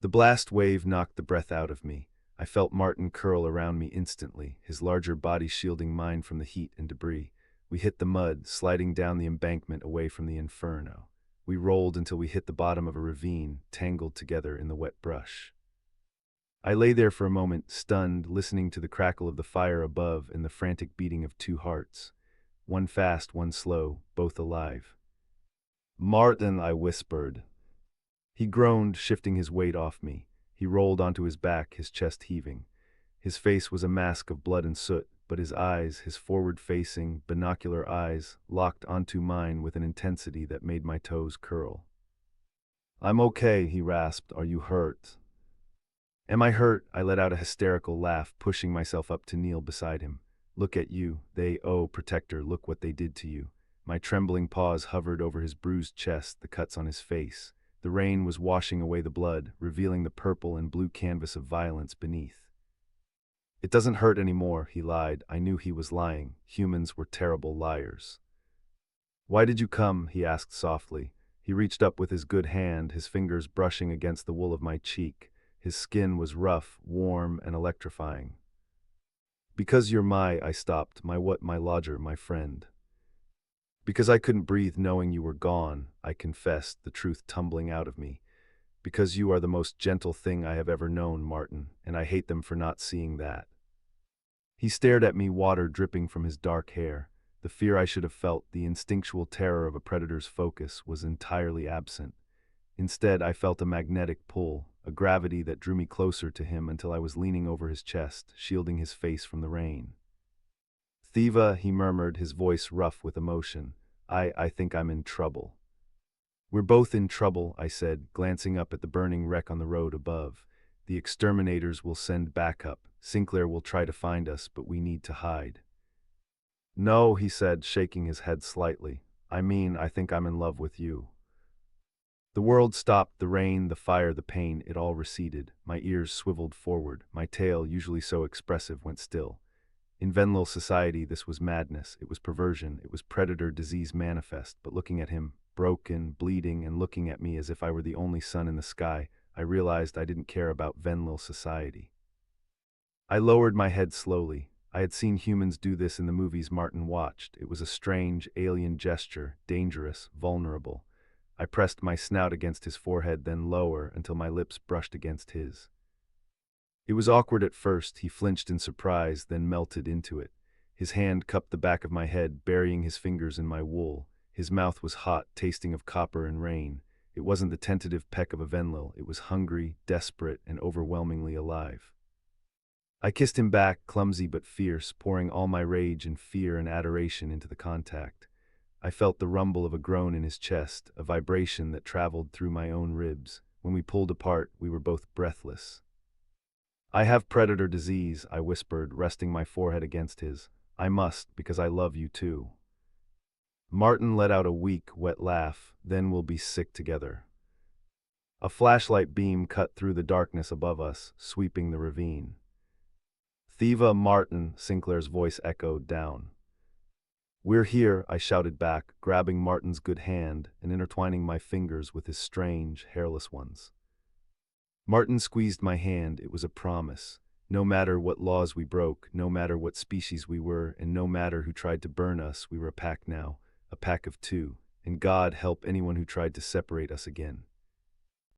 The blast wave knocked the breath out of me. I felt Martin curl around me instantly, his larger body shielding mine from the heat and debris. We hit the mud, sliding down the embankment away from the inferno. We rolled until we hit the bottom of a ravine, tangled together in the wet brush. I lay there for a moment, stunned, listening to the crackle of the fire above and the frantic beating of two hearts. One fast, one slow, both alive. "Martin," I whispered. He groaned, shifting his weight off me. He rolled onto his back, his chest heaving. His face was a mask of blood and soot, but his eyes, his forward-facing, binocular eyes, locked onto mine with an intensity that made my toes curl. "I'm okay," he rasped. "Are you hurt?" "Am I hurt?" I let out a hysterical laugh, pushing myself up to kneel beside him. "Look at you. Oh, protector, look what they did to you." My trembling paws hovered over his bruised chest, the cuts on his face. The rain was washing away the blood, revealing the purple and blue canvas of violence beneath. "It doesn't hurt anymore," he lied. I knew he was lying. Humans were terrible liars. "Why did you come?" he asked softly. He reached up with his good hand, his fingers brushing against the wool of my cheek. His skin was rough, warm, and electrifying. "Because you're I stopped. My lodger, my friend." "Because I couldn't breathe knowing you were gone," I confessed, the truth tumbling out of me. "Because you are the most gentle thing I have ever known, Martin, and I hate them for not seeing that." He stared at me, water dripping from his dark hair. The fear I should have felt, the instinctual terror of a predator's focus, was entirely absent. Instead, I felt a magnetic pull, a gravity that drew me closer to him until I was leaning over his chest, shielding his face from the rain. "Thiva," he murmured, his voice rough with emotion. I think I'm in trouble." "We're both in trouble," I said, glancing up at the burning wreck on the road above. "The exterminators will send backup. Sinclair will try to find us, but we need to hide." "No," he said, shaking his head slightly. I think I'm in love with you." The world stopped, the rain, the fire, the pain, it all receded. My ears swiveled forward. My tail, usually so expressive, went still. In Venlil society, this was madness, it was perversion, it was predator disease manifest, but looking at him, broken, bleeding, and looking at me as if I were the only sun in the sky, I realized I didn't care about Venlil society. I lowered my head slowly. I had seen humans do this in the movies Martin watched. It was a strange, alien gesture, dangerous, vulnerable. I pressed my snout against his forehead, then lower, until my lips brushed against his. It was awkward at first. He flinched in surprise, then melted into it. His hand cupped the back of my head, burying his fingers in my wool. His mouth was hot, tasting of copper and rain. It wasn't the tentative peck of a Venlil. It was hungry, desperate, and overwhelmingly alive. I kissed him back, clumsy but fierce, pouring all my rage and fear and adoration into the contact. I felt the rumble of a groan in his chest, a vibration that traveled through my own ribs. When we pulled apart, we were both breathless. "I have predator disease," I whispered, resting my forehead against his. "I must, because I love you too." Martin let out a weak, wet laugh. "Then we'll be sick together." A flashlight beam cut through the darkness above us, sweeping the ravine. "Thiva, Martin," Sinclair's voice echoed down. "We're here," I shouted back, grabbing Martin's good hand and intertwining my fingers with his strange, hairless ones. Martin squeezed my hand. It was a promise. No matter what laws we broke, no matter what species we were, and no matter who tried to burn us, we were a pack now, a pack of two, and God help anyone who tried to separate us again.